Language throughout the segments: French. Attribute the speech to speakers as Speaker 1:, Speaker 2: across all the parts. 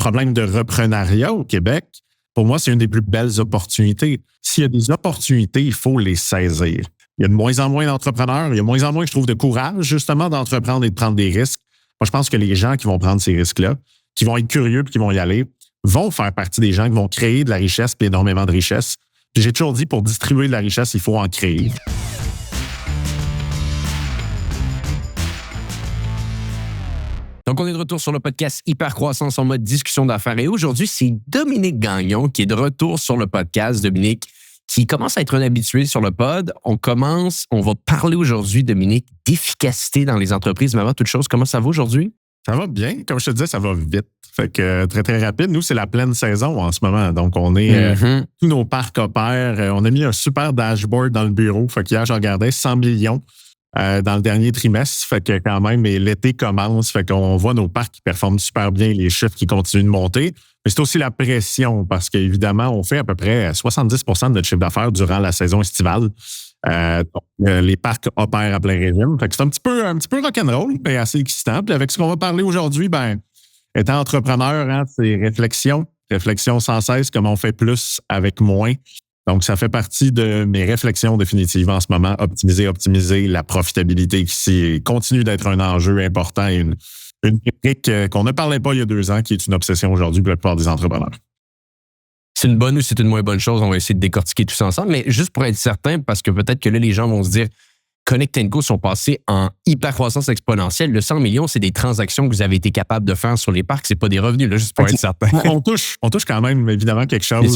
Speaker 1: problème de reprenariat au Québec, pour moi, c'est une des plus belles opportunités. S'il y a des opportunités, il faut les saisir. Il y a de moins en moins d'entrepreneurs, il y a de moins en moins, je trouve, de courage, justement, d'entreprendre et de prendre des risques. Moi, je pense que les gens qui vont prendre ces risques-là, qui vont être curieux et qui vont y aller, vont faire partie des gens qui vont créer de la richesse et énormément de richesse. Puis j'ai toujours dit, pour distribuer de la richesse, il faut en créer.
Speaker 2: Donc, on est de retour sur le podcast Hypercroissance en mode discussion d'affaires. Et aujourd'hui, c'est Dominique Gagnon qui est de retour sur le podcast. Dominique, qui commence à être un habitué sur le pod. On va parler aujourd'hui, Dominique, d'efficacité dans les entreprises. Mais avant toute chose, comment ça va aujourd'hui?
Speaker 1: Ça va bien. Comme je te disais, ça va vite. Fait que très, très rapide. Nous, c'est la pleine saison en ce moment. Donc, on est... tous nos parcs opèrent. On a mis un super dashboard dans le bureau. Fait qu'hier, je regardais 100 millions dans le dernier trimestre. Fait que quand même, l'été commence. Fait qu'on voit nos parcs qui performent super bien, les chiffres qui continuent de monter. Mais c'est aussi la pression parce qu'évidemment, on fait à peu près 70 % de notre chiffre d'affaires durant la saison estivale. Les parcs opèrent à plein régime. Fait que c'est un petit peu rock'n'roll, mais assez excitant. Puis avec ce qu'on va parler aujourd'hui, étant entrepreneur, c'est réflexion sans cesse, comment on fait plus avec moins. Donc, ça fait partie de mes réflexions définitives en ce moment. Optimiser la profitabilité qui continue d'être un enjeu important et une métrique qu'on ne parlait pas il y a 2 ans, qui est une obsession aujourd'hui pour la plupart des entrepreneurs.
Speaker 2: C'est une bonne ou c'est une moins bonne chose? On va essayer de décortiquer tout ça ensemble. Mais juste pour être certain, parce que peut-être que là, les gens vont se dire Connect & Co sont passés en hypercroissance exponentielle. Le 100 millions, c'est des transactions que vous avez été capable de faire sur les parcs. C'est pas des revenus, là, juste pour être certain.
Speaker 1: On touche quand même, évidemment, quelque chose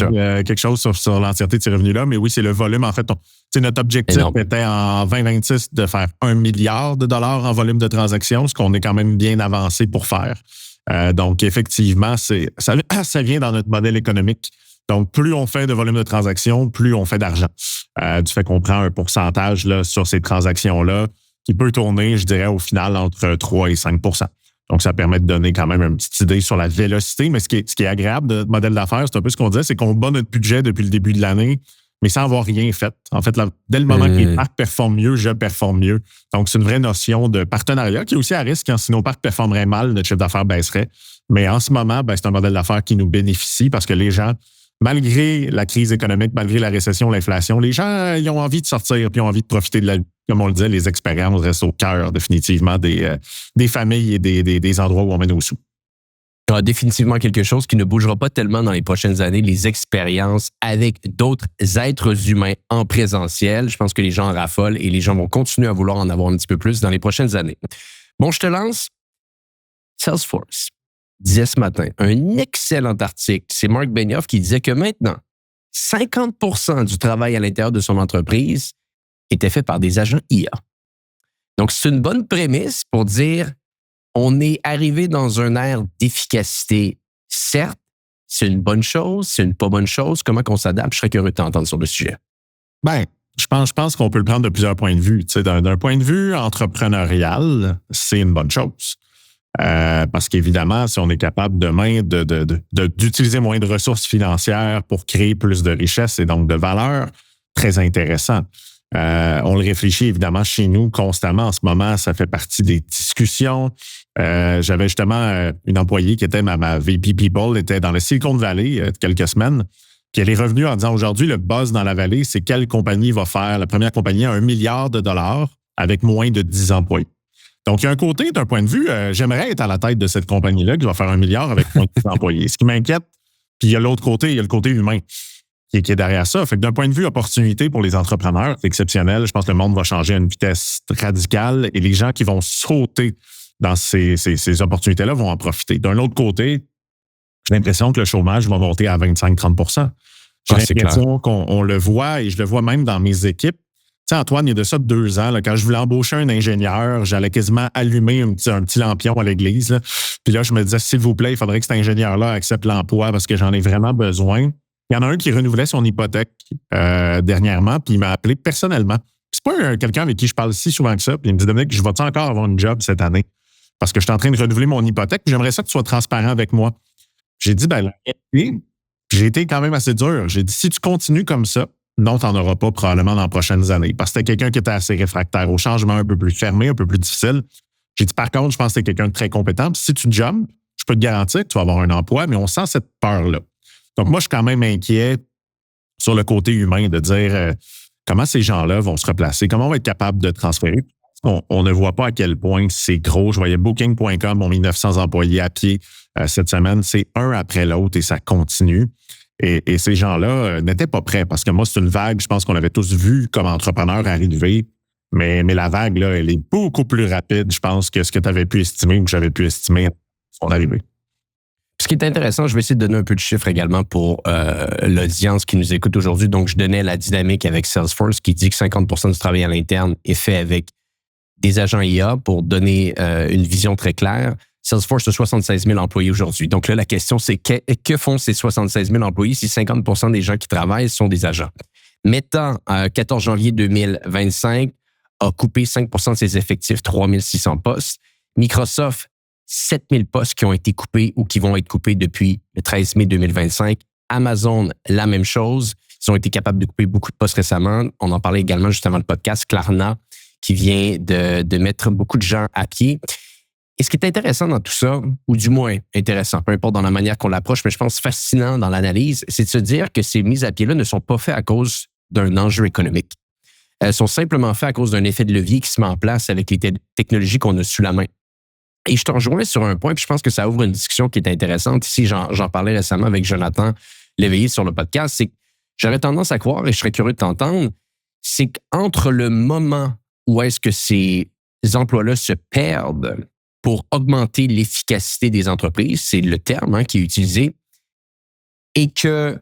Speaker 1: sur l'entièreté de ces revenus-là. Mais oui, c'est le volume. En fait, notre objectif était en 2026 de faire $1 milliard en volume de transactions, ce qu'on est quand même bien avancé pour faire. Donc, effectivement, ça vient dans notre modèle économique. Donc, plus on fait de volume de transactions, plus on fait d'argent. Du fait qu'on prend un pourcentage là, sur ces transactions-là qui peut tourner, je dirais, au final, entre 3 et 5 %. Donc, ça permet de donner quand même une petite idée sur la vélocité. Mais ce qui est agréable de notre modèle d'affaires, c'est un peu ce qu'on disait, c'est qu'on bat notre budget depuis le début de l'année, mais sans avoir rien fait. En fait, dès le moment que les parcs performent mieux, je performe mieux. Donc, c'est une vraie notion de partenariat qui est aussi à risque. Si nos parcs performeraient mal, notre chiffre d'affaires baisserait. Mais en ce moment, c'est un modèle d'affaires qui nous bénéficie parce que les gens, malgré la crise économique, malgré la récession, l'inflation, les gens ils ont envie de sortir puis ont envie de profiter de la vie. Comme on le disait, les expériences restent au cœur définitivement des familles et des endroits où on met nos sous.
Speaker 2: Il y aura définitivement quelque chose qui ne bougera pas tellement dans les prochaines années, les expériences avec d'autres êtres humains en présentiel. Je pense que les gens en raffolent et les gens vont continuer à vouloir en avoir un petit peu plus dans les prochaines années. Bon, je te lance. Salesforce disait ce matin un excellent article. C'est Mark Benioff qui disait que maintenant, 50 % du travail à l'intérieur de son entreprise était fait par des agents IA. Donc, c'est une bonne prémisse pour dire on est arrivé dans un ère d'efficacité. Certes, c'est une bonne chose, c'est une pas bonne chose. Comment qu'on s'adapte? Je serais curieux de t'entendre sur le sujet.
Speaker 1: Je pense qu'on peut le prendre de plusieurs points de vue. D'un point de vue entrepreneurial, c'est une bonne chose. Parce qu'évidemment, si on est capable demain d'utiliser moins de ressources financières pour créer plus de richesse et donc de valeur, très intéressant. On le réfléchit évidemment chez nous constamment. En ce moment, ça fait partie des discussions. J'avais justement une employée qui était ma VP People, était dans le Silicon Valley il y a quelques semaines, puis elle est revenue en disant aujourd'hui, le buzz dans la vallée, c'est quelle compagnie va faire la première compagnie à $1 milliard avec moins de 10 employés. Donc, il y a un côté, d'un point de vue, j'aimerais être à la tête de cette compagnie-là qui va faire $1 milliard avec moins de 10 employés. Ce qui m'inquiète, puis il y a l'autre côté, il y a le côté humain qui est derrière ça. Fait que d'un point de vue opportunité pour les entrepreneurs, c'est exceptionnel. Je pense que le monde va changer à une vitesse radicale et les gens qui vont sauter dans ces opportunités-là vont en profiter. D'un autre côté, j'ai l'impression que le chômage va monter à 25-30 %. J'ai l'impression qu'on le voit et je le vois même dans mes équipes. Tu sais, Antoine, il y a de ça 2 ans, là, quand je voulais embaucher un ingénieur, j'allais quasiment allumer un petit lampion à l'église. Là. Puis là, je me disais, s'il vous plaît, il faudrait que cet ingénieur-là accepte l'emploi parce que j'en ai vraiment besoin. Il y en a un qui renouvelait son hypothèque dernièrement, puis il m'a appelé personnellement. C'est pas quelqu'un avec qui je parle si souvent que ça. Puis il me dit, Dominique, je vais-tu encore avoir une job cette année? Parce que je suis en train de renouveler mon hypothèque, puis j'aimerais ça que tu sois transparent avec moi. J'ai dit, j'ai été quand même assez dur. J'ai dit, si tu continues comme ça, non, tu n'en auras pas probablement dans les prochaines années. Parce que c'était quelqu'un qui était assez réfractaire au changement, un peu plus fermé, un peu plus difficile. J'ai dit, par contre, je pense que tu es quelqu'un de très compétent. Puis si tu jumps, je je peux te garantir que tu vas avoir un emploi, mais on sent cette peur-là. Donc, moi, je suis quand même inquiet sur le côté humain de dire comment ces gens-là vont se replacer, comment on va être capable de transférer. On ne voit pas à quel point c'est gros. Je voyais Booking.com ont mis 900 employés à pied cette semaine. C'est un après l'autre et ça continue. Et ces gens-là n'étaient pas prêts parce que moi, c'est une vague, je pense qu'on avait tous vu comme entrepreneur arriver. Mais la vague, là, elle est beaucoup plus rapide, je pense, que ce que tu avais pu estimer ou que j'avais pu estimer à son arrivée.
Speaker 2: Ce qui est intéressant, je vais essayer de donner un peu de chiffres également pour l'audience qui nous écoute aujourd'hui. Donc, je donnais la dynamique avec Salesforce qui dit que 50% du travail à l'interne est fait avec des agents IA pour donner une vision très claire. Salesforce a 76 000 employés aujourd'hui. Donc là, la question, c'est que font ces 76 000 employés si 50% des gens qui travaillent sont des agents? Meta, 14 janvier 2025, a coupé 5% de ses effectifs, 3 600 postes. Microsoft, 7 000 postes qui ont été coupés ou qui vont être coupés depuis le 13 mai 2025. Amazon, la même chose. Ils ont été capables de couper beaucoup de postes récemment. On en parlait également juste avant le podcast. Klarna, qui vient de mettre beaucoup de gens à pied. Et ce qui est intéressant dans tout ça, ou du moins intéressant, peu importe dans la manière qu'on l'approche, mais je pense fascinant dans l'analyse, c'est de se dire que ces mises à pied-là ne sont pas faites à cause d'un enjeu économique. Elles sont simplement faites à cause d'un effet de levier qui se met en place avec les technologies qu'on a sous la main. Et je te rejoins sur un point, puis je pense que ça ouvre une discussion qui est intéressante. Ici, j'en parlais récemment avec Jonathan Léveillé sur le podcast, c'est que j'aurais tendance à croire, et je serais curieux de t'entendre, c'est qu'entre le moment où est-ce que ces emplois-là se perdent pour augmenter l'efficacité des entreprises, c'est le terme qui est utilisé, et que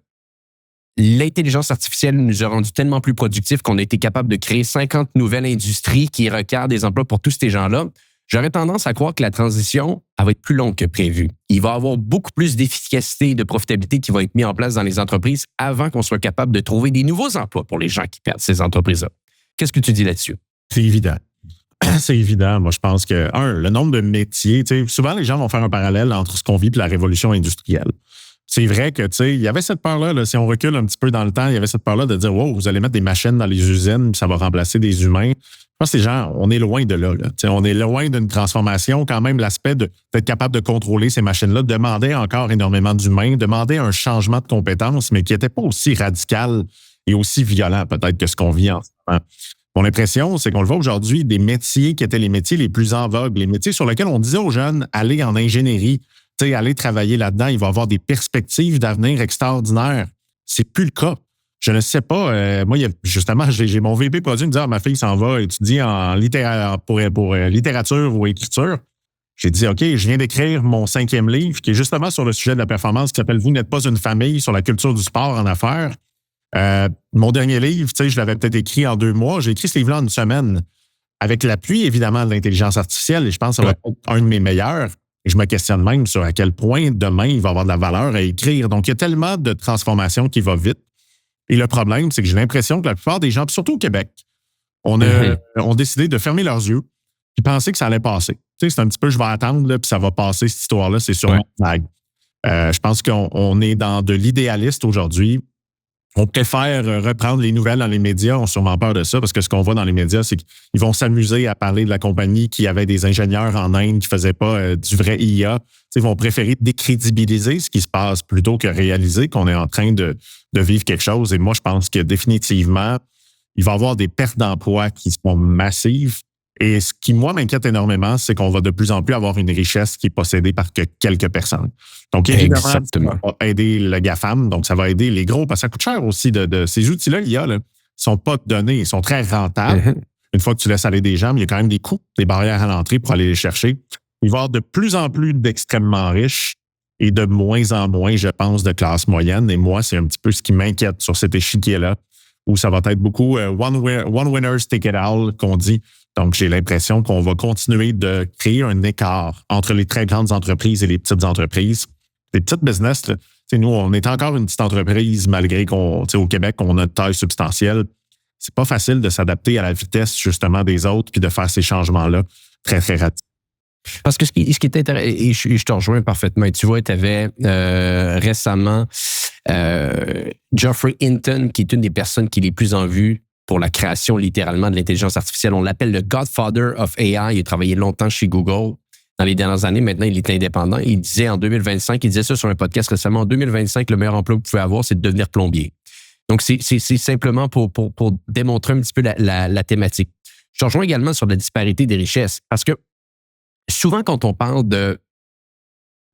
Speaker 2: l'intelligence artificielle nous a rendus tellement plus productifs qu'on a été capable de créer 50 nouvelles industries qui requièrent des emplois pour tous ces gens-là, j'aurais tendance à croire que la transition elle va être plus longue que prévu. Il va y avoir beaucoup plus d'efficacité et de profitabilité qui va être mis en place dans les entreprises avant qu'on soit capable de trouver des nouveaux emplois pour les gens qui perdent ces entreprises-là. Qu'est-ce que tu dis là-dessus?
Speaker 1: C'est évident. C'est évident. Moi, je pense que, le nombre de métiers, souvent les gens vont faire un parallèle entre ce qu'on vit et la révolution industrielle. C'est vrai que, il y avait cette peur-là, là, si on recule un petit peu dans le temps, il y avait cette peur-là de dire, wow, vous allez mettre des machines dans les usines, puis ça va remplacer des humains. Je pense que les gens, on est loin de là. On est loin d'une transformation. Quand même, l'aspect d'être capable de contrôler ces machines-là demandait encore énormément d'humains, demandait un changement de compétences, mais qui n'était pas aussi radical et aussi violent peut-être que ce qu'on vit en ce moment. Mon impression, c'est qu'on le voit aujourd'hui, des métiers qui étaient les métiers les plus en vogue, les métiers sur lesquels on disait aux jeunes, allez en ingénierie, aller travailler là-dedans, il va avoir des perspectives d'avenir extraordinaires. C'est plus le cas. Je ne sais pas. Moi, justement, j'ai mon VP produit me dire, ma fille s'en va étudier en pour littérature ou écriture. J'ai dit, OK, je viens d'écrire mon 5e livre qui est justement sur le sujet de la performance qui s'appelle « Vous n'êtes pas une famille » sur la culture du sport en affaires. Mon dernier livre, je l'avais peut-être écrit en 2 mois. J'ai écrit ce livre-là en 1 semaine avec l'appui, évidemment, de l'intelligence artificielle. Et je pense que ça va être un de mes meilleurs. Et je me questionne même sur à quel point demain, il va avoir de la valeur à écrire. Donc, il y a tellement de transformations qui vont vite. Et le problème, c'est que j'ai l'impression que la plupart des gens, surtout au Québec, ont décidé de fermer leurs yeux et penser que ça allait passer. C'est un petit peu, je vais attendre, là, puis ça va passer, cette histoire-là, c'est sûrement vague. Je pense qu'on est dans de l'idéaliste aujourd'hui. On préfère reprendre les nouvelles dans les médias. On a sûrement peur de ça parce que ce qu'on voit dans les médias, c'est qu'ils vont s'amuser à parler de la compagnie qui avait des ingénieurs en Inde qui ne faisaient pas du vrai IA. Ils vont préférer décrédibiliser ce qui se passe plutôt que réaliser qu'on est en train de vivre quelque chose. Et moi, je pense que définitivement, il va y avoir des pertes d'emplois qui seront massives. Et ce qui, moi, m'inquiète énormément, c'est qu'on va de plus en plus avoir une richesse qui est possédée par que quelques personnes. Donc, évidemment, ça va aider le GAFAM, donc ça va aider les gros, parce que ça coûte cher aussi de ces outils-là, l'IA, ne sont pas donnés, ils sont très rentables. Une fois que tu laisses aller des gens, il y a quand même des coûts, des barrières à l'entrée pour aller les chercher. Il va y avoir de plus en plus d'extrêmement riches et de moins en moins, je pense, de classe moyenne. Et moi, c'est un petit peu ce qui m'inquiète sur cet échiquier-là, où ça va être beaucoup one winners take it all, qu'on dit. Donc, j'ai l'impression qu'on va continuer de créer un écart entre les très grandes entreprises et les petites entreprises. Les petites business, là, nous, on est encore une petite entreprise, malgré qu'au Québec, on a une taille substantielle. C'est pas facile de s'adapter à la vitesse, justement, des autres puis de faire ces changements-là très, très rapides.
Speaker 2: Parce que ce qui est intéressant, et je te rejoins parfaitement, et tu vois, tu avais récemment Geoffrey Hinton, qui est une des personnes qui est les plus en vue pour la création littéralement de l'intelligence artificielle. On l'appelle le Godfather of AI. Il a travaillé longtemps chez Google dans les dernières années. Maintenant, il est indépendant. Il disait en 2025, il disait ça sur un podcast récemment, en 2025, le meilleur emploi que vous pouvez avoir, c'est de devenir plombier. Donc, c'est simplement pour démontrer un petit peu la thématique. Je rejoins également sur la disparité des richesses parce que souvent, quand on parle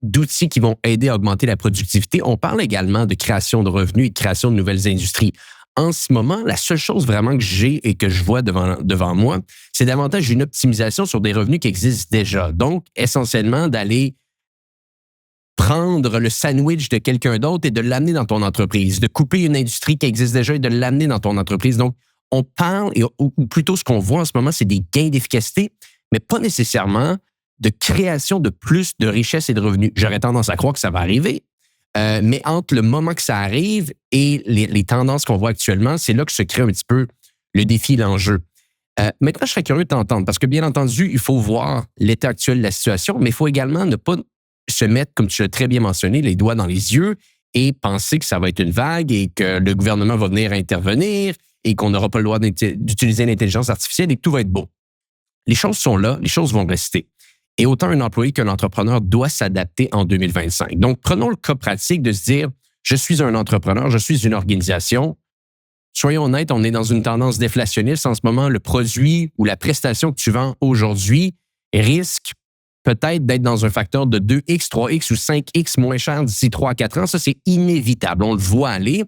Speaker 2: d'outils qui vont aider à augmenter la productivité, on parle également de création de revenus et de création de nouvelles industries. En ce moment, la seule chose vraiment que j'ai et que je vois devant moi, c'est davantage une optimisation sur des revenus qui existent déjà. Donc, essentiellement, d'aller prendre le sandwich de quelqu'un d'autre et de l'amener dans ton entreprise, de couper une industrie qui existe déjà et de l'amener dans ton entreprise. Donc, on parle, ou plutôt ce qu'on voit en ce moment, c'est des gains d'efficacité, mais pas nécessairement de création de plus de richesses et de revenus. J'aurais tendance à croire que ça va arriver, mais entre le moment que ça arrive et les tendances qu'on voit actuellement, c'est là que se crée un petit peu le défi et l'enjeu. Maintenant, je serais curieux de t'entendre, parce que bien entendu, il faut voir l'état actuel de la situation, mais il faut également ne pas se mettre, comme tu l'as très bien mentionné, les doigts dans les yeux et penser que ça va être une vague et que le gouvernement va venir intervenir et qu'on n'aura pas le droit d'utiliser l'intelligence artificielle et que tout va être beau. Les choses sont là, les choses vont rester. Et autant un employé qu'un entrepreneur doit s'adapter en 2025. Donc, prenons le cas pratique de se dire, je suis un entrepreneur, je suis une organisation. Soyons honnêtes, on est dans une tendance déflationniste. En ce moment, le produit ou la prestation que tu vends aujourd'hui risque peut-être d'être dans un facteur de 2X, 3X ou 5X moins cher d'ici 3 à 4 ans. Ça, c'est inévitable. On le voit aller.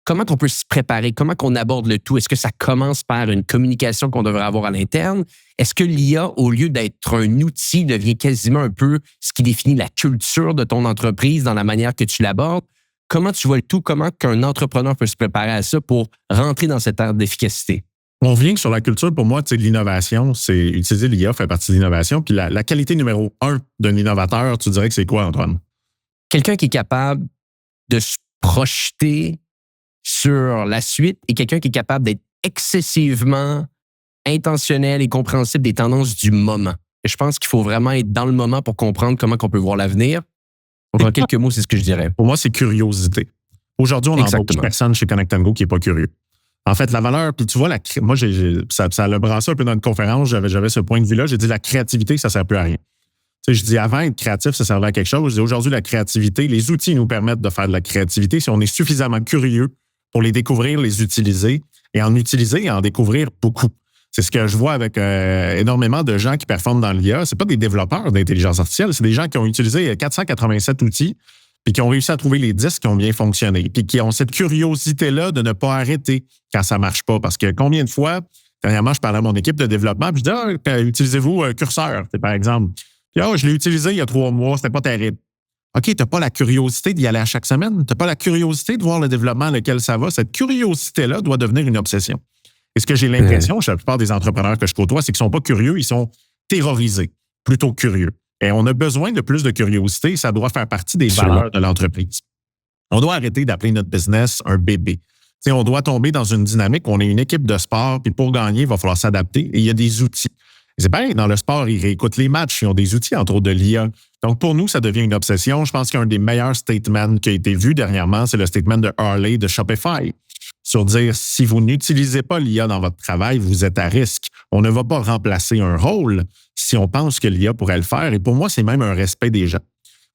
Speaker 2: Comment on peut se préparer? Comment on aborde le tout? Est-ce que ça commence par une communication qu'on devrait avoir à l'interne? Est-ce que l'IA, au lieu d'être un outil, devient quasiment un peu ce qui définit la culture de ton entreprise dans la manière que tu l'abordes? Comment tu vois le tout? Comment qu'un entrepreneur peut se préparer à ça pour rentrer dans cette ère d'efficacité?
Speaker 1: On vient que sur la culture, pour moi, l'innovation, c'est utiliser l'IA fait partie de l'innovation. Puis la qualité numéro 1 d'un innovateur, tu dirais que c'est quoi, Antoine?
Speaker 2: Quelqu'un qui est capable de se projeter sur la suite et quelqu'un qui est capable d'être excessivement intentionnel et compréhensible des tendances du moment. Et je pense qu'il faut vraiment être dans le moment pour comprendre comment on peut voir l'avenir. Donc, en quelques mots, c'est ce que je dirais.
Speaker 1: Pour moi, c'est curiosité. Aujourd'hui, on n'en voit personne chez Connect & Go qui n'est pas curieux. En fait, la valeur, puis tu vois, moi, ça l'a brassé un peu dans une conférence, j'avais ce point de vue-là. J'ai dit la créativité, ça ne sert plus à rien. Tu sais, je dis avant, être créatif, ça servait à quelque chose. Je dis aujourd'hui, la créativité, les outils nous permettent de faire de la créativité si on est suffisamment curieux pour les découvrir, les utiliser et en utiliser et en découvrir beaucoup. C'est ce que je vois avec énormément de gens qui performent dans l'IA. Ce pas des développeurs d'intelligence artificielle, c'est des gens qui ont utilisé 487 outils puis qui ont réussi à trouver les 10 qui ont bien fonctionné, puis qui ont cette curiosité-là de ne pas arrêter quand ça ne marche pas. Parce que combien de fois, dernièrement, je parlais à mon équipe de développement, puis je dis utilisez-vous Curseur, par exemple. Puis je l'ai utilisé il y a 3 mois, c'était pas terrible. OK, tu n'as pas la curiosité d'y aller à chaque semaine. Tu n'as pas la curiosité de voir le développement lequel ça va. Cette curiosité-là doit devenir une obsession. Et ce que j'ai l'impression chez la plupart des entrepreneurs que je côtoie, c'est qu'ils ne sont pas curieux, ils sont terrorisés, plutôt que curieux. Et on a besoin de plus de curiosité. Ça doit faire partie des valeurs de l'entreprise. On doit arrêter d'appeler notre business un bébé. T'sais, on doit tomber dans une dynamique où on est une équipe de sport, puis pour gagner, il va falloir s'adapter. Et il y a des outils. Et c'est pareil, dans le sport, ils réécoutent les matchs, ils ont des outils, entre autres de l'IA. Donc, pour nous, ça devient une obsession. Je pense qu'un des meilleurs statements qui a été vu dernièrement, c'est le statement de Harley de Shopify, sur dire, si vous n'utilisez pas l'IA dans votre travail, vous êtes à risque. On ne va pas remplacer un rôle si on pense que l'IA pourrait le faire. Et pour moi, c'est même un respect des gens.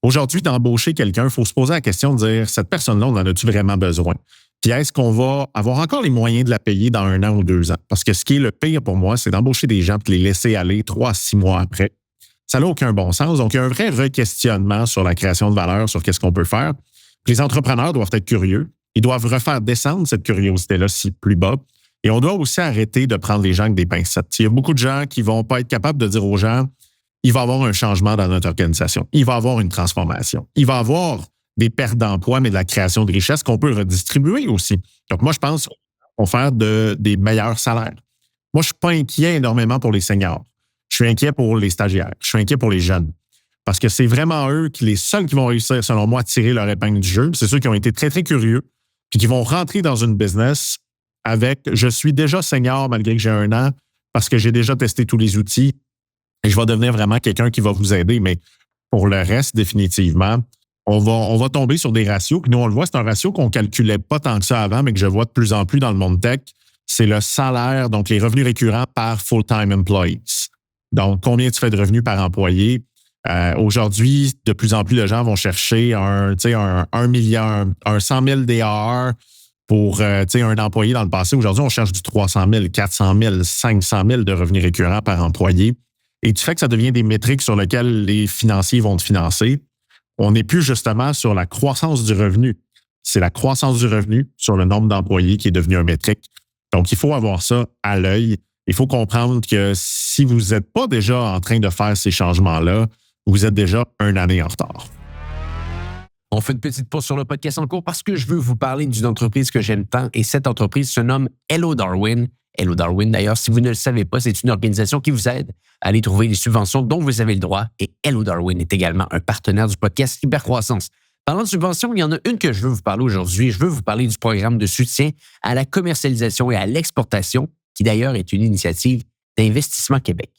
Speaker 1: Aujourd'hui, d'embaucher quelqu'un, il faut se poser la question de dire, cette personne-là, on en a-tu vraiment besoin? Puis est-ce qu'on va avoir encore les moyens de la payer dans 1 an ou 2 ans? Parce que ce qui est le pire pour moi, c'est d'embaucher des gens et de les laisser aller 3 à 6 mois après. Ça n'a aucun bon sens. Donc, il y a un vrai re-questionnement sur la création de valeur, sur qu'est-ce qu'on peut faire. Puis les entrepreneurs doivent être curieux. Ils doivent refaire descendre cette curiosité-là plus bas. Et on doit aussi arrêter de prendre les gens avec des pincettes. Il y a beaucoup de gens qui ne vont pas être capables de dire aux gens, il va y avoir un changement dans notre organisation. Il va y avoir une transformation. Il va y avoir des pertes d'emploi, mais de la création de richesse qu'on peut redistribuer aussi. Donc, moi, je pense qu'on va faire des meilleurs salaires. Moi, je ne suis pas inquiet énormément pour les seniors. Je suis inquiet pour les stagiaires. Je suis inquiet pour les jeunes. Parce que c'est vraiment eux les seuls qui vont réussir, selon moi, à tirer leur épingle du jeu. C'est ceux qui ont été très, très curieux puis qui vont rentrer dans une business avec « je suis déjà senior malgré que j'ai 1 an parce que j'ai déjà testé tous les outils et je vais devenir vraiment quelqu'un qui va vous aider. » Mais pour le reste, définitivement, on va tomber sur des ratios. Puis nous, on le voit, c'est un ratio qu'on ne calculait pas tant que ça avant, mais que je vois de plus en plus dans le monde tech. C'est le salaire, donc les revenus récurrents par full-time employees. Donc, combien tu fais de revenus par employé? Aujourd'hui, de plus en plus de gens vont chercher un 100 000 DAR pour un employé dans le passé. Aujourd'hui, on cherche du 300 000, 400 000, 500 000 de revenus récurrents par employé. Et du fait que ça devient des métriques sur lesquelles les financiers vont te financer, on n'est plus justement sur la croissance du revenu. C'est la croissance du revenu sur le nombre d'employés qui est devenu une métrique. Donc, il faut avoir ça à l'œil. Il faut comprendre que si vous n'êtes pas déjà en train de faire ces changements-là, vous êtes déjà une année en retard.
Speaker 2: On fait une petite pause sur le podcast en cours parce que je veux vous parler d'une entreprise que j'aime tant et cette entreprise se nomme Hello Darwin. Hello Darwin, d'ailleurs, si vous ne le savez pas, c'est une organisation qui vous aide à aller trouver les subventions dont vous avez le droit et Hello Darwin est également un partenaire du podcast Hypercroissance. Parlant de subventions, il y en a une que je veux vous parler aujourd'hui. Je veux vous parler du programme de soutien à la commercialisation et à l'exportation, qui d'ailleurs est une initiative d'Investissement Québec.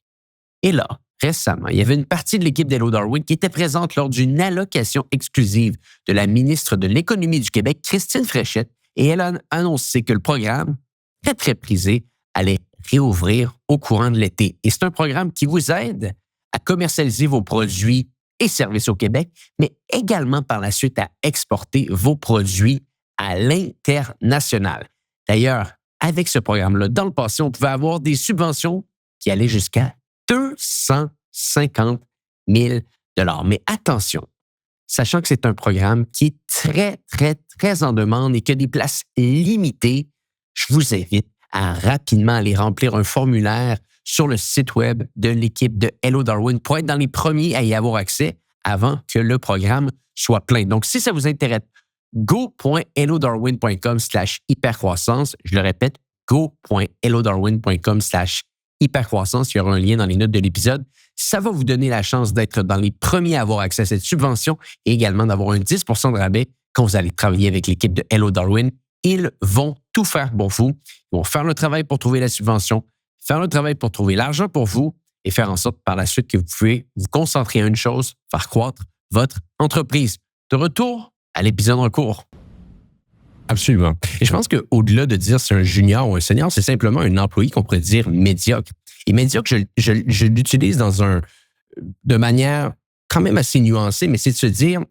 Speaker 2: Et là, récemment, il y avait une partie de l'équipe d'Hello Darwin qui était présente lors d'une allocation exclusive de la ministre de l'Économie du Québec, Christine Fréchette, et elle a annoncé que le programme, très, très prisé, allait réouvrir au courant de l'été. Et c'est un programme qui vous aide à commercialiser vos produits et services au Québec, mais également par la suite à exporter vos produits à l'international. D'ailleurs, avec ce programme-là, dans le passé, on pouvait avoir des subventions qui allaient jusqu'à 250 000 $. Mais attention, sachant que c'est un programme qui est très, très, très en demande et qui a des places limitées, je vous invite à rapidement aller remplir un formulaire sur le site web de l'équipe de Hello Darwin pour être dans les premiers à y avoir accès avant que le programme soit plein. Donc, si ça vous intéresse, go.hellodarwin.com/hypercroissance. Je le répète, go.hellodarwin.com/hypercroissance. Il y aura un lien dans les notes de l'épisode. Ça va vous donner la chance d'être dans les premiers à avoir accès à cette subvention et également d'avoir un 10 % de rabais quand vous allez travailler avec l'équipe de Hello Darwin. Ils vont tout faire pour vous. Ils vont faire le travail pour trouver la subvention, faire le travail pour trouver l'argent pour vous et faire en sorte par la suite que vous pouvez vous concentrer à une chose, faire croître votre entreprise. De retour à l'épisode en cours. Absolument. Et je pense qu'au-delà de dire c'est un junior ou un senior, c'est simplement un employé qu'on pourrait dire médiocre. Et médiocre, je l'utilise de manière quand même assez nuancée, mais c'est de se dire,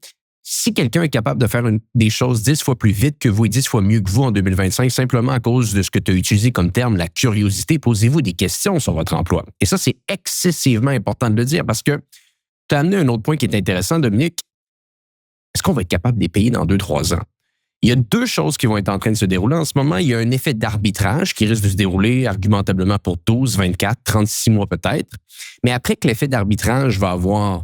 Speaker 2: si quelqu'un est capable de faire des choses 10 fois plus vite que vous et 10 fois mieux que vous en 2025, simplement à cause de ce que tu as utilisé comme terme, la curiosité, posez-vous des questions sur votre emploi. Et ça, c'est excessivement important de le dire parce que tu as amené un autre point qui est intéressant, Dominique. Est-ce qu'on va être capable de les payer dans 2-3 ans? Il y a deux choses qui vont être en train de se dérouler. En ce moment, il y a un effet d'arbitrage qui risque de se dérouler argumentablement pour 12, 24, 36 mois peut-être. Mais après que l'effet d'arbitrage va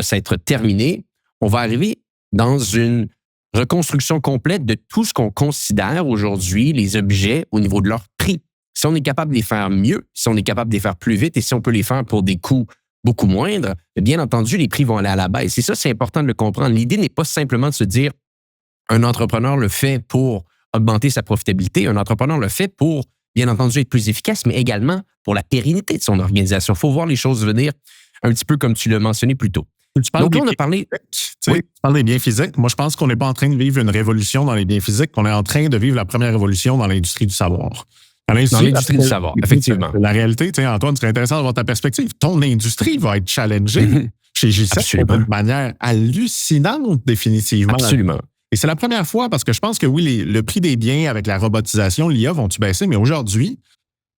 Speaker 2: s'être terminé, on va arriver dans une reconstruction complète de tout ce qu'on considère aujourd'hui les objets au niveau de leur prix. Si on est capable de les faire mieux, si on est capable de les faire plus vite et si on peut les faire pour des coûts beaucoup moindres, bien entendu, les prix vont aller à la baisse. Et ça, c'est important de le comprendre. L'idée n'est pas simplement de se dire un entrepreneur le fait pour augmenter sa profitabilité, un entrepreneur le fait pour, bien entendu, être plus efficace, mais également pour la pérennité de son organisation. Il faut voir les choses venir un petit peu comme tu l'as mentionné plus tôt.
Speaker 1: Donc là, on a parlé... Tu parles des biens physiques. Moi, je pense qu'on n'est pas en train de vivre une révolution dans les biens physiques, qu'on est en train de vivre la première révolution dans l'industrie du savoir.
Speaker 2: Dans l'industrie du savoir, effectivement.
Speaker 1: La réalité, Antoine, ce serait intéressant d'avoir ta perspective. Ton industrie va être challengée chez G7 de manière hallucinante, définitivement.
Speaker 2: Absolument.
Speaker 1: Et c'est la première fois parce que je pense que oui, le prix des biens avec la robotisation, l'IA vont-tu baisser? Mais aujourd'hui,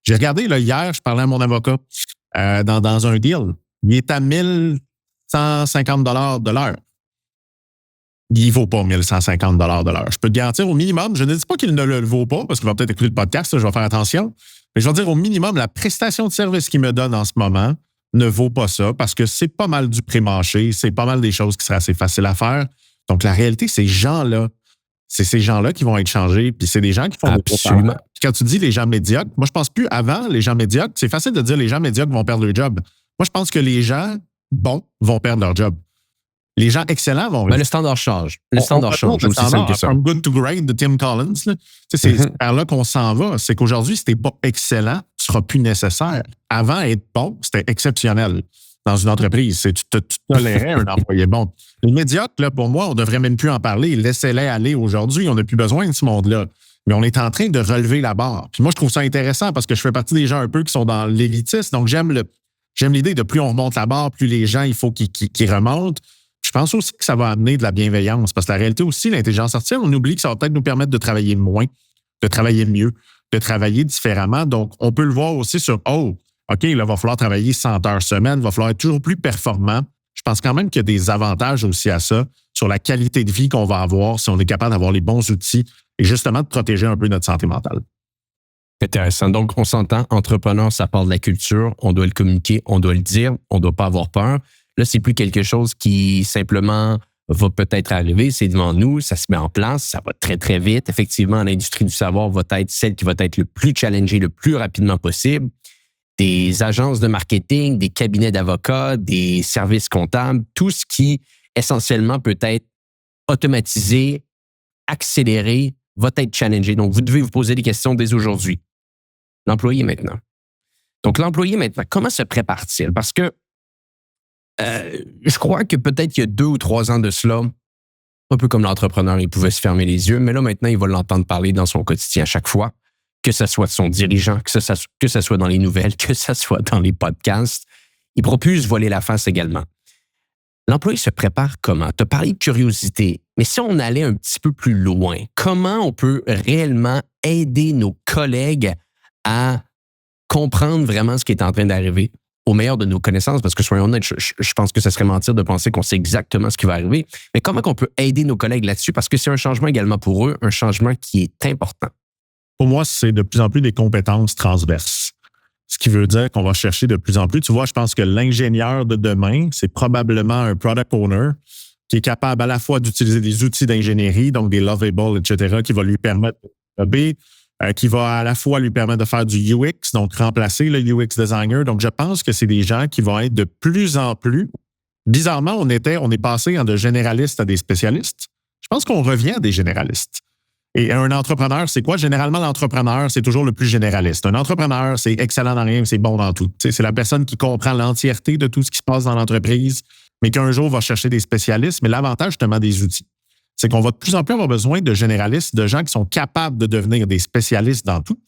Speaker 1: j'ai regardé, là, hier, je parlais à mon avocat dans un deal. Il est à 1,150 $ de l'heure. Il ne vaut pas 1,150 $ de l'heure. Je peux te garantir au minimum, je ne dis pas qu'il ne le vaut pas, parce qu'il va peut-être écouter le podcast, là, je vais faire attention, mais je vais dire au minimum, la prestation de service qu'il me donne en ce moment ne vaut pas ça, parce que c'est pas mal du pré-marché, c'est pas mal des choses qui seraient assez faciles à faire. Donc, la réalité, c'est ces gens-là qui vont être changés, puis c'est des gens qui font
Speaker 2: absolument.
Speaker 1: Puis quand tu dis les gens médiocres, moi, je pense plus avant, les gens médiocres, c'est facile de dire les gens médiocres vont perdre leur job. Moi, je pense que les gens bons vont perdre leur job. Les gens excellents vont...
Speaker 2: Mais le standard change. Le standard change. Aussi simple que ça.
Speaker 1: From good to great de Tim Collins. Là. C'est vers là qu'on s'en va. C'est qu'aujourd'hui, si t'es pas excellent, tu seras plus nécessaire. Avant, être bon, c'était exceptionnel dans une entreprise. Tu tolérais un employé bon. Les médiocres, là, pour moi, on devrait même plus en parler. Laissez-les aller aujourd'hui. On n'a plus besoin de ce monde-là. Mais on est en train de relever la barre. Puis moi, je trouve ça intéressant parce que je fais partie des gens un peu qui sont dans l'élitisme. Donc, j'aime j'aime l'idée de plus on remonte la barre, plus les gens, il faut qu'ils remontent. Je pense aussi que ça va amener de la bienveillance parce que la réalité aussi, l'intelligence artificielle, on oublie que ça va peut-être nous permettre de travailler moins, de travailler mieux, de travailler différemment. Donc, on peut le voir aussi sur, OK, là, il va falloir travailler 100 heures semaine, il va falloir être toujours plus performant. Je pense quand même qu'il y a des avantages aussi à ça sur la qualité de vie qu'on va avoir si on est capable d'avoir les bons outils et justement de protéger un peu notre santé mentale.
Speaker 2: Intéressant. Donc, on s'entend, entrepreneur, ça part de la culture, on doit le communiquer, on doit le dire, on ne doit pas avoir peur. Là, c'est plus quelque chose qui simplement va peut-être arriver, c'est devant nous, ça se met en place, ça va très, très vite. Effectivement, l'industrie du savoir va être celle qui va être le plus challengée le plus rapidement possible. Des agences de marketing, des cabinets d'avocats, des services comptables, tout ce qui essentiellement peut être automatisé, accéléré, va être challengé. Donc, vous devez vous poser des questions dès aujourd'hui. L'employé maintenant. Donc, l'employé maintenant, comment se prépare-t-il? Parce que je crois que peut-être il y a 2 ou 3 ans de cela, un peu comme l'entrepreneur, il pouvait se fermer les yeux, mais là, maintenant, il va l'entendre parler dans son quotidien à chaque fois, que ce soit de son dirigeant, que ce soit dans les nouvelles, que ce soit dans les podcasts. Il pourra plus se voiler la face également. L'employé se prépare comment? Tu as parlé de curiosité, mais si on allait un petit peu plus loin, comment on peut réellement aider nos collègues à comprendre vraiment ce qui est en train d'arriver au meilleur de nos connaissances? Parce que, soyons honnêtes, je pense que ce serait mentir de penser qu'on sait exactement ce qui va arriver. Mais comment on peut aider nos collègues là-dessus? Parce que c'est un changement également pour eux, un changement qui est important.
Speaker 1: Pour moi, c'est de plus en plus des compétences transverses. Ce qui veut dire qu'on va chercher de plus en plus. Tu vois, je pense que l'ingénieur de demain, c'est probablement un product owner qui est capable à la fois d'utiliser des outils d'ingénierie, donc des Lovable, etc., qui va lui permettre de développer, qui va à la fois lui permettre de faire du UX, donc remplacer le UX designer. Donc, je pense que c'est des gens qui vont être de plus en plus. Bizarrement, on est passé de généralistes à des spécialistes. Je pense qu'on revient à des généralistes. Et un entrepreneur, c'est quoi? Généralement, l'entrepreneur, c'est toujours le plus généraliste. Un entrepreneur, c'est excellent dans rien, c'est bon dans tout. C'est la personne qui comprend l'entièreté de tout ce qui se passe dans l'entreprise, mais qu'un jour va chercher des spécialistes. Mais l'avantage, justement, des outils, c'est qu'on va de plus en plus avoir besoin de généralistes, de gens qui sont capables de devenir des spécialistes dans tout,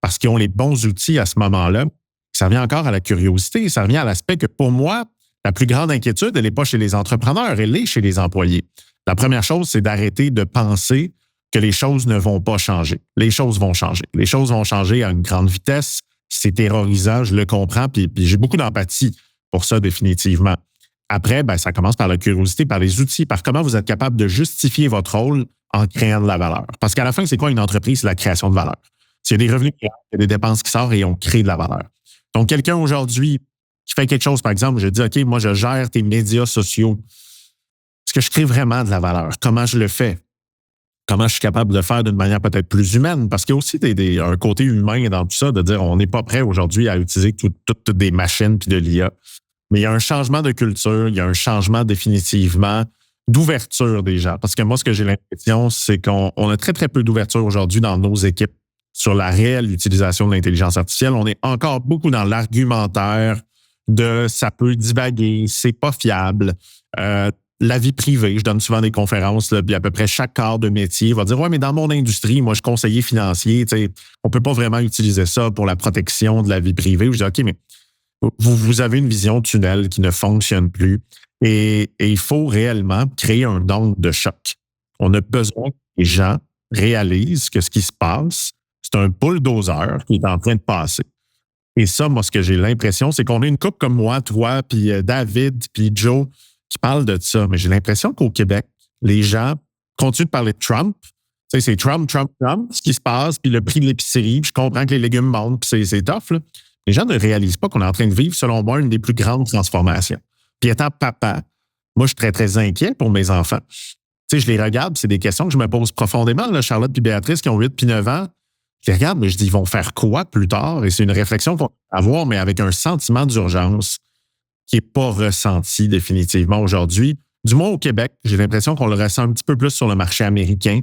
Speaker 1: parce qu'ils ont les bons outils à ce moment-là. Ça revient encore à la curiosité, ça revient à l'aspect que, pour moi, la plus grande inquiétude, elle n'est pas chez les entrepreneurs, elle est chez les employés. La première chose, c'est d'arrêter de penser que les choses ne vont pas changer. Les choses vont changer. Les choses vont changer à une grande vitesse. C'est terrorisant, je le comprends, puis j'ai beaucoup d'empathie pour ça définitivement. Après, ça commence par la curiosité, par les outils, par comment vous êtes capable de justifier votre rôle en créant de la valeur. Parce qu'à la fin, c'est quoi une entreprise? C'est la création de valeur. S'il y a des revenus qui rentrent, il y a des dépenses qui sortent et on crée de la valeur. Donc, quelqu'un aujourd'hui qui fait quelque chose, par exemple, je dis, OK, moi, je gère tes médias sociaux. Est-ce que je crée vraiment de la valeur? Comment je le fais? Comment je suis capable de le faire d'une manière peut-être plus humaine? Parce qu'il y a aussi un côté humain dans tout ça, de dire on n'est pas prêt aujourd'hui à utiliser toutes des machines puis de l'IA. Mais il y a un changement de culture, il y a un changement définitivement d'ouverture des gens. Parce que moi, ce que j'ai l'impression, c'est qu'on a très, très peu d'ouverture aujourd'hui dans nos équipes sur la réelle utilisation de l'intelligence artificielle. On est encore beaucoup dans l'argumentaire de ça peut divaguer, c'est pas fiable. La vie privée, je donne souvent des conférences, là, puis à peu près chaque corps de métier va dire « Ouais, mais dans mon industrie, moi, je suis conseiller financier, on ne peut pas vraiment utiliser ça pour la protection de la vie privée. » Je dis « OK, mais vous avez une vision tunnel qui ne fonctionne plus et il faut réellement créer un onde de choc. On a besoin que les gens réalisent que ce qui se passe, c'est un bulldozer qui est en train de passer. » Et ça, moi, ce que j'ai l'impression, c'est qu'on a une couple comme moi, toi, puis David, puis Joe, qui parle de ça, mais j'ai l'impression qu'au Québec, les gens continuent de parler de Trump. Tu sais, c'est Trump, ce qui se passe, puis le prix de l'épicerie, puis je comprends que les légumes montent, puis c'est tough, là. Les gens ne réalisent pas qu'on est en train de vivre, selon moi, une des plus grandes transformations. Puis étant papa, moi, je suis très, très inquiet pour mes enfants. Tu sais, je les regarde, puis c'est des questions que je me pose profondément, là, Charlotte puis Béatrice, qui ont 8 puis 9 ans. Je les regarde, mais je dis, ils vont faire quoi plus tard? Et c'est une réflexion qu'on va avoir, mais avec un sentiment d'urgence qui n'est pas ressenti définitivement aujourd'hui. Du moins au Québec, j'ai l'impression qu'on le ressent un petit peu plus sur le marché américain,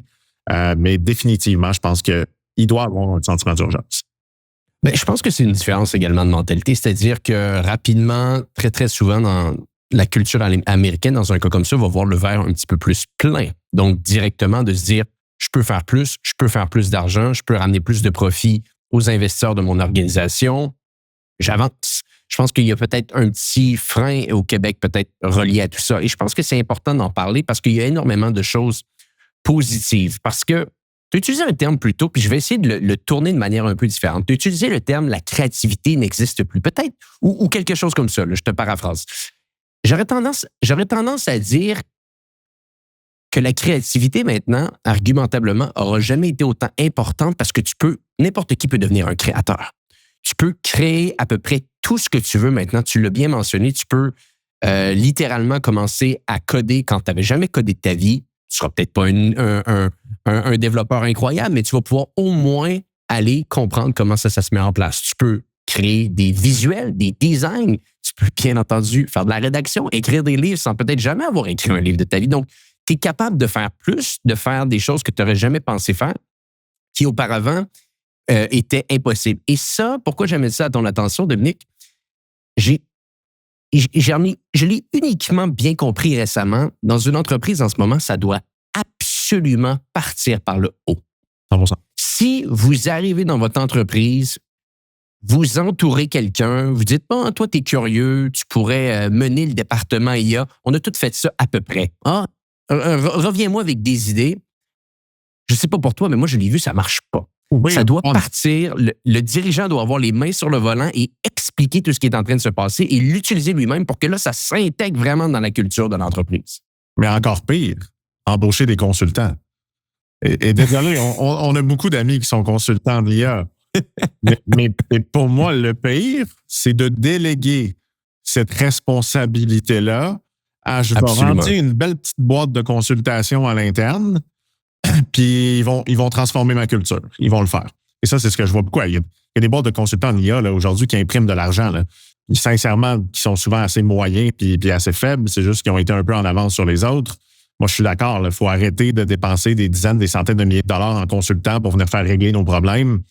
Speaker 1: mais définitivement, je pense qu'il doit avoir un sentiment d'urgence.
Speaker 2: Bien, je pense que c'est une différence également de mentalité, c'est-à-dire que rapidement, très, très souvent dans la culture américaine, dans un cas comme ça, va voir le verre un petit peu plus plein. Donc, directement de se dire, je peux faire plus d'argent, je peux ramener plus de profit aux investisseurs de mon organisation, j'avance. Je pense qu'il y a peut-être un petit frein au Québec, peut-être relié à tout ça. Et je pense que c'est important d'en parler parce qu'il y a énormément de choses positives. Parce que tu as utilisé un terme plus tôt, puis je vais essayer de le tourner de manière un peu différente. Tu as utilisé le terme « la créativité n'existe plus ». Peut-être, ou quelque chose comme ça, là, je te paraphrase. J'aurais tendance à dire que la créativité, maintenant, argumentablement, aura jamais été autant importante parce que n'importe qui peut devenir un créateur. Tu peux créer à peu près tout ce que tu veux maintenant. Tu l'as bien mentionné, tu peux littéralement commencer à coder quand tu n'avais jamais codé de ta vie. Tu seras peut-être pas un développeur incroyable, mais tu vas pouvoir au moins aller comprendre comment ça se met en place. Tu peux créer des visuels, des designs. Tu peux bien entendu faire de la rédaction, écrire des livres sans peut-être jamais avoir écrit un livre de ta vie. Donc, tu es capable de faire plus, de faire des choses que tu n'aurais jamais pensé faire, qui auparavant étaient impossibles. Et ça, pourquoi j'amène ça à ton attention, Dominique? Je l'ai uniquement bien compris récemment. Dans une entreprise en ce moment, ça doit absolument partir par le haut.
Speaker 1: 100%.
Speaker 2: Si vous arrivez dans votre entreprise, vous entourez quelqu'un, vous dites, bon, toi, tu es curieux, tu pourrais mener le département IA. On a tout fait ça à peu près. Reviens-moi avec des idées. Je ne sais pas pour toi, mais moi, je l'ai vu, ça ne marche pas.
Speaker 1: Oui,
Speaker 2: ça doit partir. Le dirigeant doit avoir les mains sur le volant et expliquer tout ce qui est en train de se passer et l'utiliser lui-même pour que là, ça s'intègre vraiment dans la culture de l'entreprise.
Speaker 1: Mais encore pire, embaucher des consultants. Et désolé, on a beaucoup d'amis qui sont consultants de l'IA. mais pour moi, le pire, c'est de déléguer cette responsabilité-là à je vais rendre une belle petite boîte de consultation à l'interne, puis ils vont transformer ma culture. Ils vont le faire. Et ça, c'est ce que je vois beaucoup. Il y a des boîtes de consultants en IA là, aujourd'hui qui impriment de l'argent. Là. Sincèrement, qui sont souvent assez moyens puis assez faibles. C'est juste qu'ils ont été un peu en avance sur les autres. Moi, je suis d'accord. Il faut arrêter de dépenser des dizaines, des centaines de milliers de dollars en consultant pour venir faire régler nos problèmes.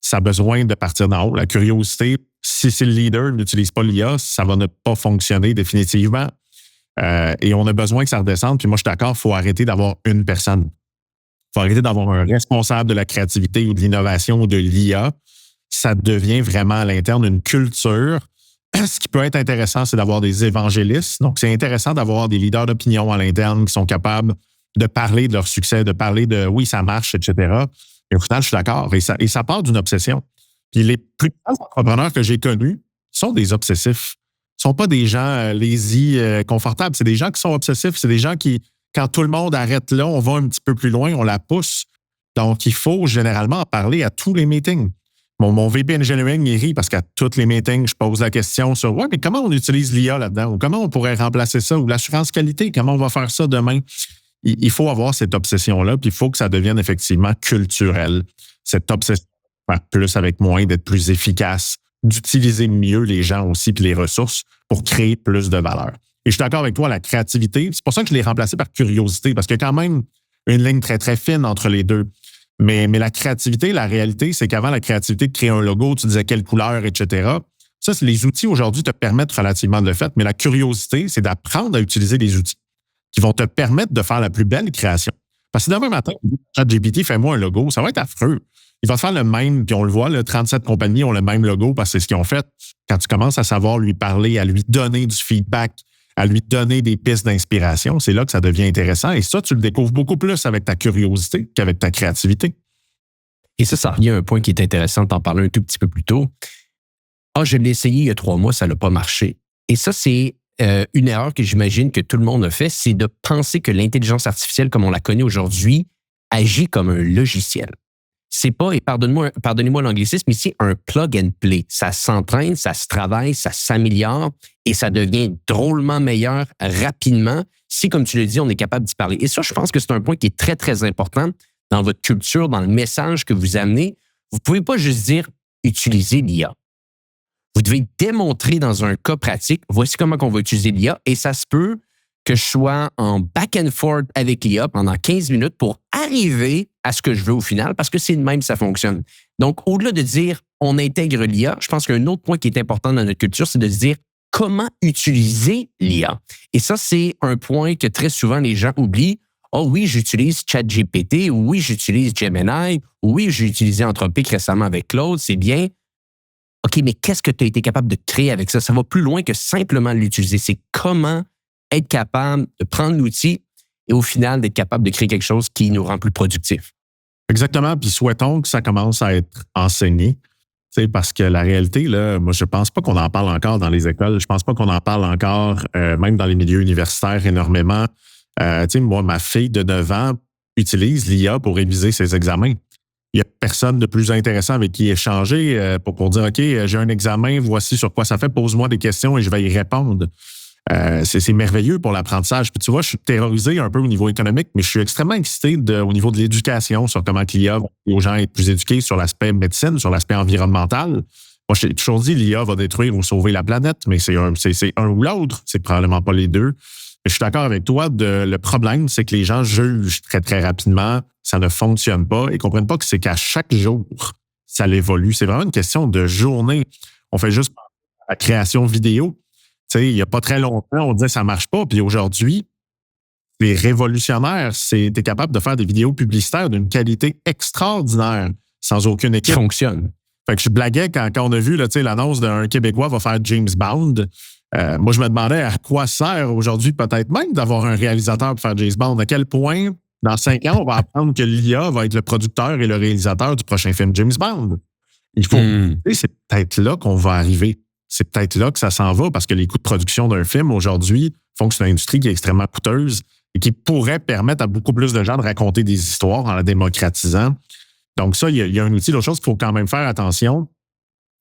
Speaker 1: Ça a besoin de partir d'en haut. La curiosité, si c'est le leader n'utilise pas l'IA, ça va ne pas fonctionner définitivement. Et on a besoin que ça redescende. Puis moi, je suis d'accord, il faut arrêter d'avoir une personne. Il faut arrêter d'avoir un responsable de la créativité ou de l'innovation ou de l'IA. Ça devient vraiment à l'interne une culture. Ce qui peut être intéressant, c'est d'avoir des évangélistes. Donc, c'est intéressant d'avoir des leaders d'opinion à l'interne qui sont capables de parler de leur succès, de parler de « oui, ça marche », etc. Et au final, je suis d'accord. Et ça part d'une obsession. Puis les plus grands entrepreneurs que j'ai connus sont des obsessifs. Ce ne sont pas des gens lazy, confortables. C'est des gens qui sont obsessifs. C'est des gens qui, quand tout le monde arrête là, on va un petit peu plus loin, on la pousse. Donc, il faut généralement en parler à tous les meetings. Mon VP Engineering, il rit parce qu'à tous les meetings, je pose la question sur « ouais, mais comment on utilise l'IA là-dedans? Ou comment on pourrait remplacer ça? Ou l'assurance qualité, comment on va faire ça demain? » Il faut avoir cette obsession-là, puis il faut que ça devienne effectivement culturel. Cette obsession de faire plus avec moins, d'être plus efficace, d'utiliser mieux les gens aussi puis les ressources pour créer plus de valeur. Et je suis d'accord avec toi, la créativité, c'est pour ça que je l'ai remplacé par curiosité, parce qu'il y a quand même une ligne très, très fine entre les deux. Mais la créativité, la réalité, c'est qu'avant la créativité de créer un logo, tu disais quelle couleur, etc. Ça, c'est les outils aujourd'hui te permettent relativement de le faire, mais la curiosité, c'est d'apprendre à utiliser les outils qui vont te permettre de faire la plus belle création. Parce que demain matin, ChatGPT, fais-moi un logo, ça va être affreux. Il va te faire le même, puis on le voit, 37 compagnies ont le même logo parce que c'est ce qu'ils ont fait. Quand tu commences à savoir lui parler, à lui donner du feedback, à lui donner des pistes d'inspiration, c'est là que ça devient intéressant. Et ça, tu le découvres beaucoup plus avec ta curiosité qu'avec ta créativité.
Speaker 2: Et ça revient à un point qui est intéressant de t'en parler un tout petit peu plus tôt. Je l'ai essayé il y a 3 mois, ça n'a pas marché. Et ça, c'est une erreur que j'imagine que tout le monde a fait, c'est de penser que l'intelligence artificielle, comme on la connaît aujourd'hui, agit comme un logiciel. C'est pas, et pardonnez-moi l'anglicisme, ici, un plug and play. Ça s'entraîne, ça se travaille, ça s'améliore et ça devient drôlement meilleur rapidement si, comme tu le dis, on est capable d'y parler. Et ça, je pense que c'est un point qui est très, très important dans votre culture, dans le message que vous amenez. Vous ne pouvez pas juste dire « utilisez l'IA ». Vous devez démontrer dans un cas pratique, voici comment on va utiliser l'IA et ça se peut que je sois en back and forth avec l'IA pendant 15 minutes pour arriver à ce que je veux au final, parce que c'est de même, ça fonctionne. Donc, au-delà de dire on intègre l'IA, je pense qu'un autre point qui est important dans notre culture, c'est de se dire comment utiliser l'IA. Et ça, c'est un point que très souvent les gens oublient. Oh oui, j'utilise ChatGPT, oui, j'utilise Gemini, oui, j'ai utilisé Anthropic récemment avec Claude, c'est bien. OK, mais qu'est-ce que tu as été capable de créer avec ça? Ça va plus loin que simplement l'utiliser. C'est comment être capable de prendre l'outil et au final d'être capable de créer quelque chose qui nous rend plus productifs.
Speaker 1: Exactement. Puis souhaitons que ça commence à être enseigné. Parce que la réalité, là, moi, je pense pas qu'on en parle encore dans les écoles. Je pense pas qu'on en parle encore, même dans les milieux universitaires, énormément. Moi, ma fille de 9 ans utilise l'IA pour réviser ses examens. Il n'y a personne de plus intéressant avec qui échanger pour dire, OK, j'ai un examen, voici sur quoi ça fait, pose-moi des questions et je vais y répondre. C'est merveilleux pour l'apprentissage. Puis tu vois, je suis terrorisé un peu au niveau économique, mais je suis extrêmement excité au niveau de l'éducation, sur comment l'IA va aider aux gens à être plus éduqués sur l'aspect médecine, sur l'aspect environnemental. Moi, j'ai toujours dit l'IA va détruire ou sauver la planète, mais c'est un ou l'autre. C'est probablement pas les deux. Mais je suis d'accord avec toi. Le problème, c'est que les gens jugent très, très rapidement. Ça ne fonctionne pas et ne comprennent pas que c'est qu'à chaque jour, ça évolue. C'est vraiment une question de journée. On fait juste la création vidéo. Tu sais, il n'y a pas très longtemps, on disait que ça ne marche pas. Puis aujourd'hui, c'est révolutionnaire. Tu es capable de faire des vidéos publicitaires d'une qualité extraordinaire, sans aucune équipe.
Speaker 2: Qui fonctionne.
Speaker 1: Fait que je blaguais quand on a vu l'annonce d'un Québécois va faire James Bond. Moi, je me demandais à quoi sert aujourd'hui peut-être même d'avoir un réalisateur pour faire James Bond. À quel point, dans 5 ans, on va apprendre que l'IA va être le producteur et le réalisateur du prochain film James Bond. Il faut... C'est peut-être là qu'on va arriver. C'est peut-être là que ça s'en va parce que les coûts de production d'un film aujourd'hui font que c'est une industrie qui est extrêmement coûteuse et qui pourrait permettre à beaucoup plus de gens de raconter des histoires en la démocratisant. Donc ça, il y a un outil. L'autre chose qu'il faut quand même faire attention,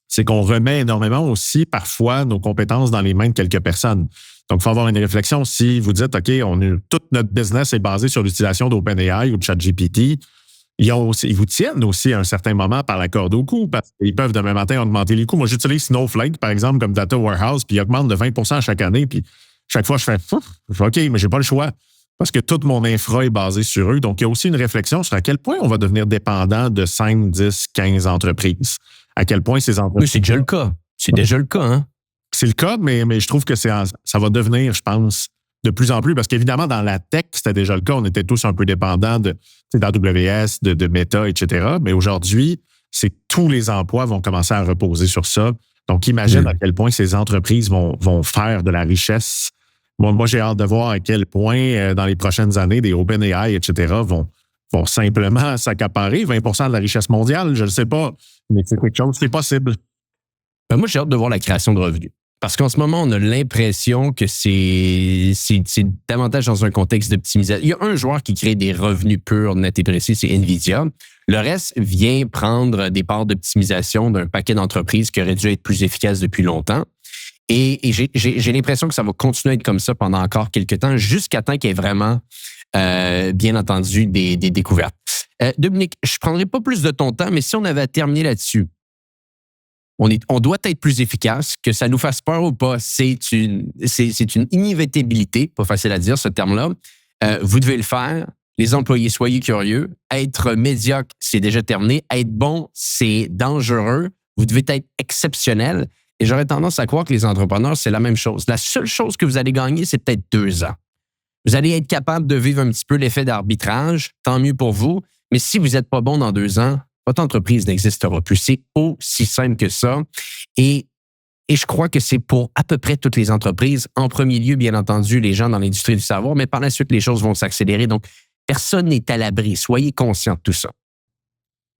Speaker 1: c'est qu'on remet énormément aussi parfois nos compétences dans les mains de quelques personnes. Donc, il faut avoir une réflexion. Si vous dites, OK, tout notre business est basé sur l'utilisation d'OpenAI ou de ChatGPT, ils vous tiennent aussi à un certain moment par la corde au cou parce qu'ils peuvent demain matin augmenter les coûts. Moi, j'utilise Snowflake, par exemple, comme data warehouse, puis il augmente de 20% chaque année. Puis chaque fois, je fais OK, mais j'ai pas le choix parce que toute mon infra est basée sur eux. Donc, il y a aussi une réflexion sur à quel point on va devenir dépendant de 5, 10, 15 entreprises. À quel point ces entreprises...
Speaker 2: Oui, c'est déjà le cas. C'est déjà le cas, hein?
Speaker 1: C'est le cas, mais je trouve que ça va devenir, je pense, de plus en plus, parce qu'évidemment, dans la tech, c'était déjà le cas. On était tous un peu dépendants d'AWS, de Meta, etc. Mais aujourd'hui, c'est tous les emplois vont commencer à reposer sur ça. Donc, imagine à quel point ces entreprises vont faire de la richesse. Moi, j'ai hâte de voir à quel point, dans les prochaines années, des OpenAI, etc., vont simplement s'accaparer 20% de la richesse mondiale. Je ne sais pas, mais c'est quelque chose, c'est possible.
Speaker 2: Ben moi, j'ai hâte de voir la création de revenus. Parce qu'en ce moment, on a l'impression que c'est davantage dans un contexte d'optimisation. Il y a un joueur qui crée des revenus purs, net et précis, c'est NVIDIA. Le reste vient prendre des parts d'optimisation d'un paquet d'entreprises qui auraient dû être plus efficaces depuis longtemps. Et j'ai l'impression que ça va continuer à être comme ça pendant encore quelques temps, jusqu'à temps qu'il y ait vraiment, bien entendu, des découvertes. Dominique, je ne prendrai pas plus de ton temps, mais si on avait à terminer là-dessus, on doit être plus efficace, que ça nous fasse peur ou pas, c'est une inévitabilité, pas facile à dire ce terme-là. Vous devez le faire. Les employés, soyez curieux. Être médiocre, c'est déjà terminé. Être bon, c'est dangereux. Vous devez être exceptionnel. Et j'aurais tendance à croire que les entrepreneurs, c'est la même chose. La seule chose que vous allez gagner, c'est peut-être 2 ans. Vous allez être capable de vivre un petit peu l'effet d'arbitrage, tant mieux pour vous. Mais si vous n'êtes pas bon dans 2 ans, votre entreprise n'existera plus. C'est aussi simple que ça. Et je crois que c'est pour à peu près toutes les entreprises. En premier lieu, bien entendu, les gens dans l'industrie du savoir, mais par la suite, les choses vont s'accélérer. Donc, personne n'est à l'abri. Soyez conscients de tout ça.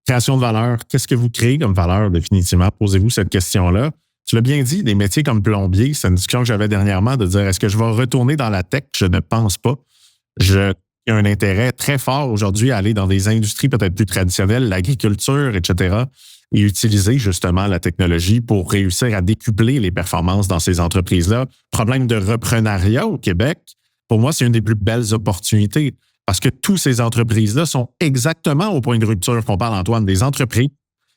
Speaker 1: Création de valeur. Qu'est-ce que vous créez comme valeur, définitivement? Posez-vous cette question-là. Tu l'as bien dit, des métiers comme plombier, c'est une discussion que j'avais dernièrement de dire, est-ce que je vais retourner dans la tech? Je ne pense pas. Il y a un intérêt très fort aujourd'hui à aller dans des industries peut-être plus traditionnelles, l'agriculture, etc., et utiliser justement la technologie pour réussir à décupler les performances dans ces entreprises-là. Problème de reprenariat au Québec, pour moi, c'est une des plus belles opportunités parce que toutes ces entreprises-là sont exactement au point de rupture qu'on parle, Antoine, des entreprises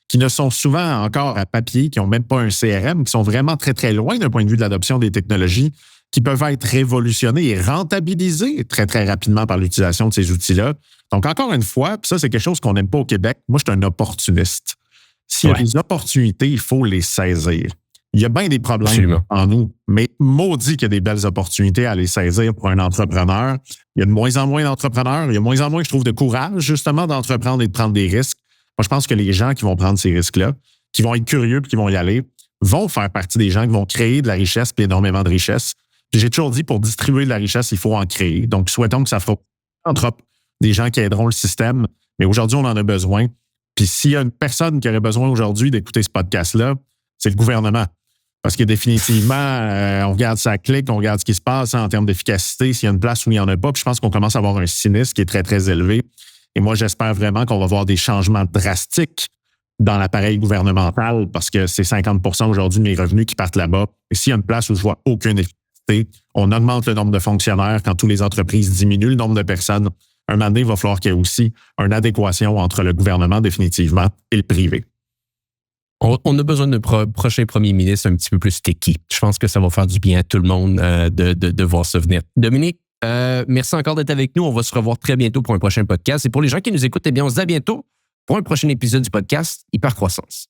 Speaker 1: qui ne sont souvent encore à papier, qui n'ont même pas un CRM, qui sont vraiment très, très loin d'un point de vue de l'adoption des technologies, qui peuvent être révolutionnés et rentabilisés très, très rapidement par l'utilisation de ces outils-là. Donc, encore une fois, puis ça, c'est quelque chose qu'on n'aime pas au Québec. Moi, je suis un opportuniste. S'il y a des opportunités, il faut les saisir. Il y a bien des problèmes en nous, mais maudit qu'il y a des belles opportunités à les saisir pour un entrepreneur. Il y a de moins en moins d'entrepreneurs. Il y a de moins en moins, je trouve, de courage, justement, d'entreprendre et de prendre des risques. Moi, je pense que les gens qui vont prendre ces risques-là, qui vont être curieux et qui vont y aller, vont faire partie des gens qui vont créer de la richesse puis énormément de richesse. Puis j'ai toujours dit, pour distribuer de la richesse, il faut en créer. Donc, souhaitons que ça fera entre des gens qui aideront le système. Mais aujourd'hui, on en a besoin. Puis s'il y a une personne qui aurait besoin aujourd'hui d'écouter ce podcast-là, c'est le gouvernement. Parce que définitivement, on regarde ça clique, on regarde ce qui se passe en termes d'efficacité, s'il y a une place où il n'y en a pas. Puis je pense qu'on commence à avoir un cynisme qui est très, très élevé. Et moi, j'espère vraiment qu'on va voir des changements drastiques dans l'appareil gouvernemental parce que c'est 50% aujourd'hui de mes revenus qui partent là-bas. Et s'il y a une place où je vois aucune efficacité, on augmente le nombre de fonctionnaires quand toutes les entreprises diminuent le nombre de personnes. Un moment donné, il va falloir qu'il y ait aussi une adéquation entre le gouvernement définitivement et le privé.
Speaker 2: On a besoin d'un prochain premier ministre un petit peu plus techie. Je pense que ça va faire du bien à tout le monde de voir ça venir. Dominique, merci encore d'être avec nous. On va se revoir très bientôt pour un prochain podcast. Et pour les gens qui nous écoutent, eh bien, on se dit à bientôt pour un prochain épisode du podcast Hypercroissance.